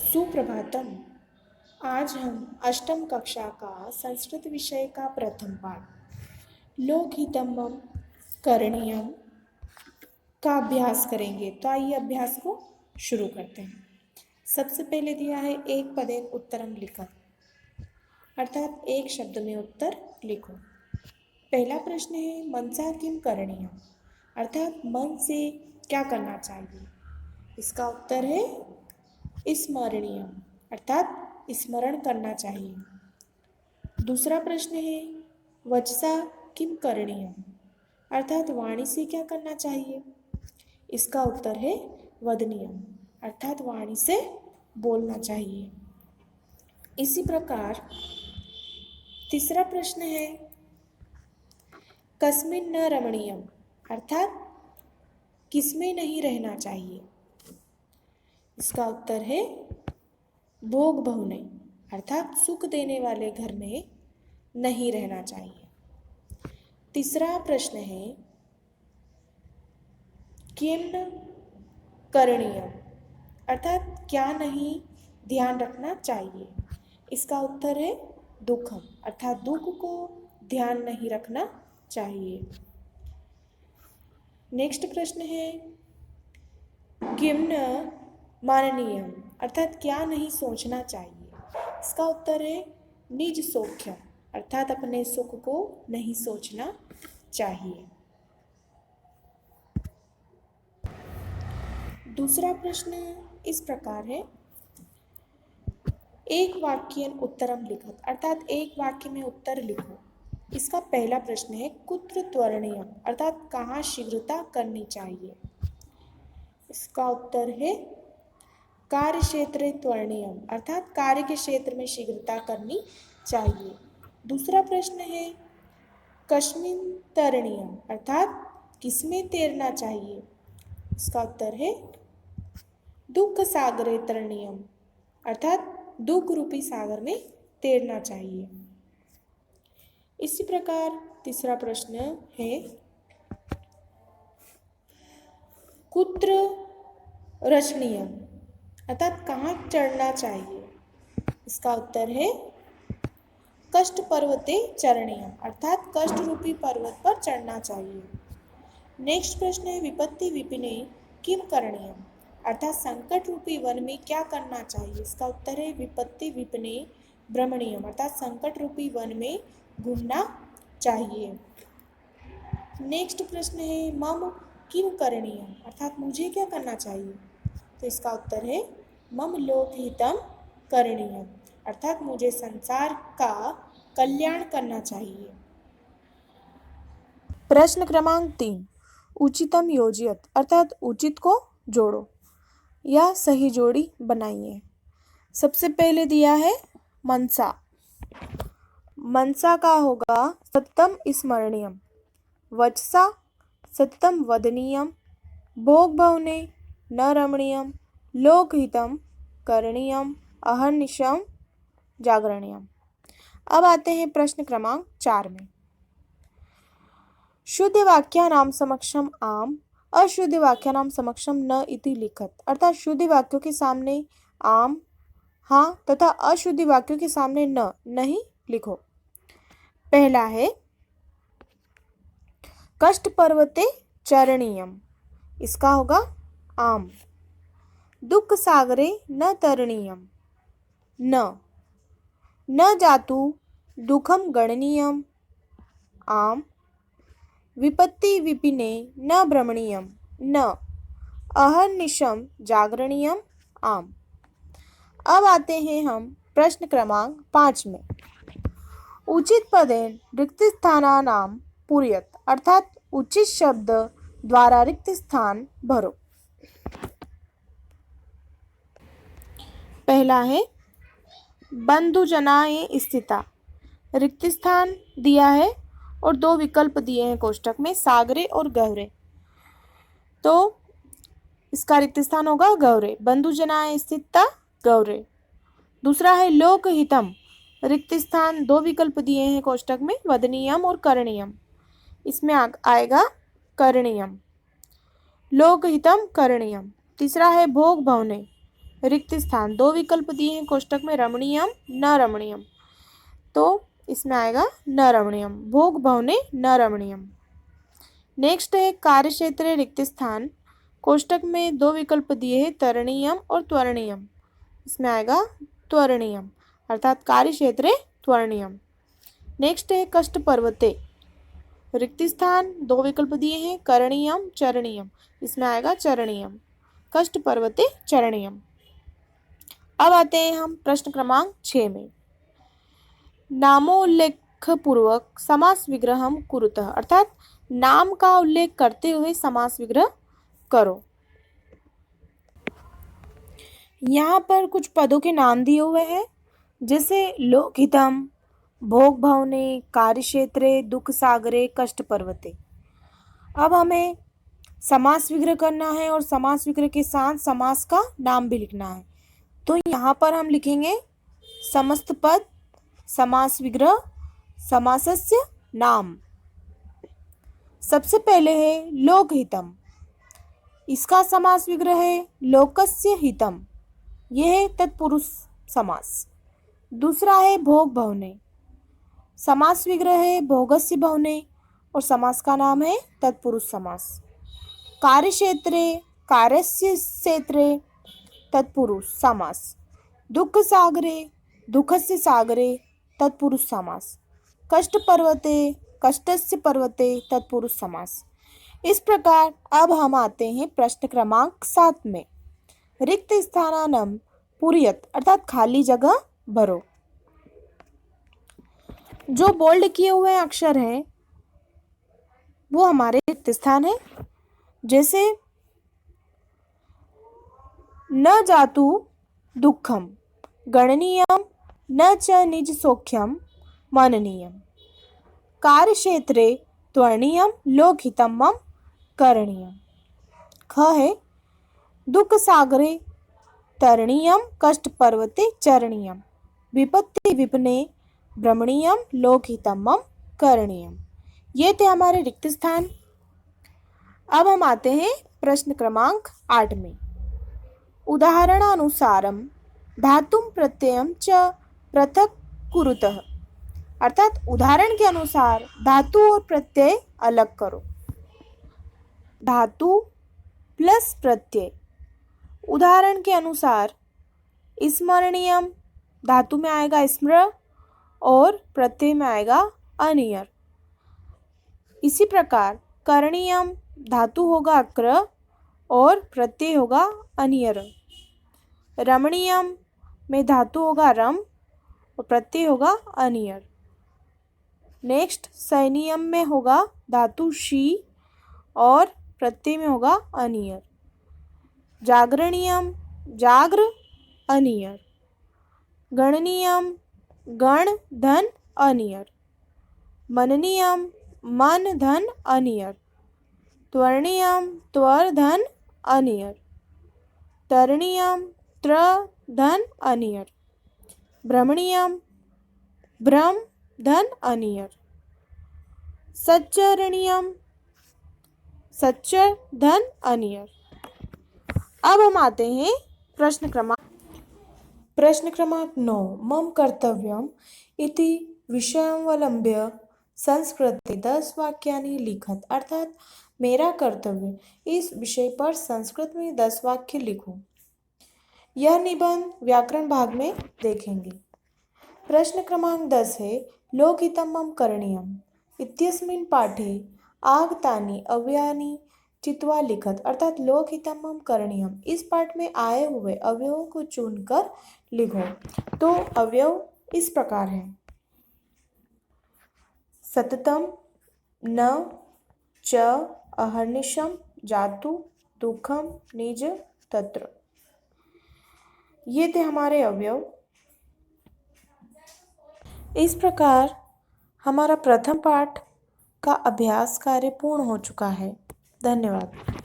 सुप्रभातम। आज हम अष्टम कक्षा का संस्कृत विषय का प्रथम पाठ लोकहितम करणीयम का अभ्यास करेंगे। तो आइए अभ्यास को शुरू करते हैं। सबसे पहले दिया है एक पदेन उत्तरम लिखत, अर्थात एक शब्द में उत्तर लिखो। पहला प्रश्न है मनसा किम करणीयम, अर्थात मन से क्या करना चाहिए। इसका उत्तर है स्मरणीयम, अर्थात स्मरण करना चाहिए। दूसरा प्रश्न है वचसा किम करणीयम, अर्थात वाणी से क्या करना चाहिए। इसका उत्तर है वदनीयम, अर्थात वाणी से बोलना चाहिए। इसी प्रकार तीसरा प्रश्न है कस्मिन न रमणीयम, अर्थात किसमें नहीं रहना चाहिए। इसका उत्तर है भोग बहुने, अर्थात सुख देने वाले घर में नहीं रहना चाहिए। तीसरा प्रश्न है किम न करणीयम, अर्थात क्या नहीं ध्यान रखना चाहिए। इसका उत्तर है दुखम, अर्थात दुख को ध्यान नहीं रखना चाहिए। नेक्स्ट प्रश्न है किम न माननीयम, अर्थात क्या नहीं सोचना चाहिए। इसका उत्तर है निज सौख्यम, अर्थात अपने सुख को नहीं सोचना चाहिए। दूसरा प्रश्न इस प्रकार है एक वाक्य उत्तरम लिखत, अर्थात एक वाक्य में उत्तर लिखो। इसका पहला प्रश्न है कुत्र त्वरणीयम, अर्थात कहाँ शीघ्रता करनी चाहिए। इसका उत्तर है कार्य क्षेत्र त्वरणीयम, अर्थात कार्य के क्षेत्र में शीघ्रता करनी चाहिए। दूसरा प्रश्न है कस्मिन तरणीयम, अर्थात किसमें तैरना चाहिए। इसका उत्तर है दुख सागरे तरणीयम, अर्थात दुख रूपी सागर में तैरना चाहिए। इसी प्रकार तीसरा प्रश्न है कुत्र रचनीयम, अर्थात कहाँ चढ़ना चाहिए। इसका उत्तर है कष्ट पर्वते चरणीयम, अर्थात कष्ट रूपी पर्वत पर चढ़ना चाहिए। नेक्स्ट प्रश्न है विपत्ति विपिने किम करणीयम, अर्थात संकट रूपी वन में क्या करना चाहिए। इसका उत्तर है विपत्ति विपिने भ्रमणीयम, अर्थात संकट रूपी वन में घूमना चाहिए। नेक्स्ट प्रश्न है मम किम करणीयम, अर्थात मुझे क्या करना चाहिए। तो इसका उत्तर है मम लोकहितम करणीयम, अर्थात मुझे संसार का कल्याण करना चाहिए। प्रश्न क्रमांक 3 उचितम योजियत, अर्थात उचित को जोड़ो या सही जोड़ी बनाइए। सबसे पहले दिया है मनसा, मनसा का होगा सत्यम स्मरणीयम, वचसा सत्यम वदनीयम, भोग भवने न रमणीयम, लोकहितम करणीयम, अहर्निशम जागरणीयम। अब आते हैं प्रश्न क्रमांक 4 में। शुद्ध वाक्यानाम समक्षम आम, अशुद्ध वाक्यानाम समक्षम न इति लिखत, अर्थात शुद्ध वाक्यों के सामने आम हाँ तथा अशुद्ध वाक्यों के सामने न नहीं लिखो। पहला है कष्ट पर्वते चरणीयम, इसका होगा आम। दुख सागरे न तरणीयम, न जातु दुखम गणनीयम, आम। विपत्ति विपिने न भ्रमणीयम, न अहर्निशम जागरणीयम, आम। अब आते हैं हम प्रश्न क्रमांक 5 में। उचित पदेन रिक्त स्थानानाम पूरयत, अर्थात उचित शब्द द्वारा रिक्त स्थान भरो। पहला है बंधुजनाए स्थिता, रिक्त स्थान दिया है और 2 विकल्प दिए हैं कोष्टक में सागरे और गहरे, तो इसका रिक्त स्थान होगा गौरे, बंधुजनाए स्थिता गौरे। दूसरा है लोकहितम, रिक्त स्थान 2 विकल्प दिए हैं कोष्टक में वदनीयम और करणीयम, इसमें आएगा करणीयम। लोकहितम करणीयम। तीसरा है भोग भवने, रिक्त स्थान। दो विकल्प दिए हैं कोष्टक में, रमणीयम न रमणीयम, तो इसमें आएगा न रमणीयम, भोग भवने न रमणीयम। नेक्स्ट है कार्य क्षेत्र रिक्त स्थान। कोष्टक में दो विकल्प दिए हैं, तरणीयम और त्वरणीयम, इसमें आएगा त्वरणीयम, अर्थात कार्य क्षेत्र त्वरणीयम। नेक्स्ट है कष्ट पर्वते, रिक्त स्थान। दो विकल्प दिए हैं, करणीयम चरणीयम, इसमें आएगा चरणीयम, कष्ट पर्वते चरणीयम। अब आते हैं हम प्रश्न क्रमांक 6 में। नामोल्लेख पूर्वक समास विग्रहम कुरुतः, अर्थात नाम का उल्लेख करते हुए समास विग्रह करो। यहाँ पर कुछ पदों के नाम दिए हुए हैं, जैसे लोकहितम, भोग भवने, कार्यक्षेत्रे, दुख सागरे, कष्ट पर्वते। अब हमें समास विग्रह करना है और समास विग्रह के साथ समास का नाम भी लिखना है। तो यहाँ पर हम लिखेंगे समस्त पद समास विग्रह समासस्य नाम। सबसे पहले है लोकहितम, इसका समास विग्रह है लोकस्य हितम, यह है तत्पुरुष समास। दूसरा है भोग भवने, समास विग्रह है भोगस्य भवने और समास का नाम है तत्पुरुष समास। कार्यक्षेत्रे कार्यस्य क्षेत्रे तत्पुरुष समास। दुख सागरे दुखस्य सागरे तत्पुरुष समास। कष्ट पर्वते कष्टस्य पर्वते तत्पुरुष समास। इस प्रकार अब हम आते हैं प्रश्न क्रमांक 7 में। रिक्त स्थानानम पूरयत, अर्थात खाली जगह भरो। जो बोल्ड किए हुए अक्षर हैं वो हमारे रिक्त स्थान है। जैसे न जातु दुखम गणनीयम न च निज सौख्यम मननीयम। कार्यक्षेत्रे त्वरणीयम लोकहितम करणीयम। ख है दुख सागरे तरणीयम कष्ट पर्वते चरणीयम। विपत्ति विपने भ्रमणीयम लोकहितम करणीयम। ये थे हमारे रिक्त स्थान। अब हम आते हैं प्रश्न क्रमांक 8 में। उदाहरणानुसारम धातुम प्रत्ययम च पृथक कुरुतः, अर्थात उदाहरण के अनुसार धातु और प्रत्यय अलग करो। धातु प्लस प्रत्यय। उदाहरण के अनुसार स्मरणीयम, धातु में आएगा स्मृ और प्रत्यय में आएगा अनियर। इसी प्रकार करणीयम, धातु होगा अक्र और प्रत्यय होगा अनियर। रमणीयम में धातु होगा रम और प्रत्यय होगा अनियर। नेक्स्ट सैनियम में होगा धातु शी और प्रत्यय में होगा अनियर। जागरणीयम जाग्र अनियर। गणनीयम गण धन अनियर। मननीयम मन धन अनियर। त्वरणीयम त्वर धन अनियर। तरणीयम त्र धन अनियर। भ्रमणीयम भ्रम धन अनियर। सच्चरणीयम सच्चर धन अनियर। अब हम आते हैं प्रश्न क्रमांक 9। मम कर्तव्यम इति विषयावलंब्य संस्कृते 10 वाक्यानि लिखत, अर्थात मेरा कर्तव्य, इस विषय पर संस्कृत में 10 वाक्य लिखो। यह निबंध व्याकरण भाग में देखेंगे। प्रश्न क्रमांक 10 है लोकहितम करणीयम इत्यस्मिन् पाठे आगतानि अव्ययानि चित्वा लिखत, अर्थात लोकहितम करणीयम, इस पाठ में आए हुए अवयवों को चुनकर लिखो। तो अवयव इस प्रकार हैं। सततम न च अहर्निशम जातु दुखम निज तत्र। ये थे हमारे अवयव। इस प्रकार हमारा प्रथम पाठ का अभ्यास कार्य पूर्ण हो चुका है। धन्यवाद।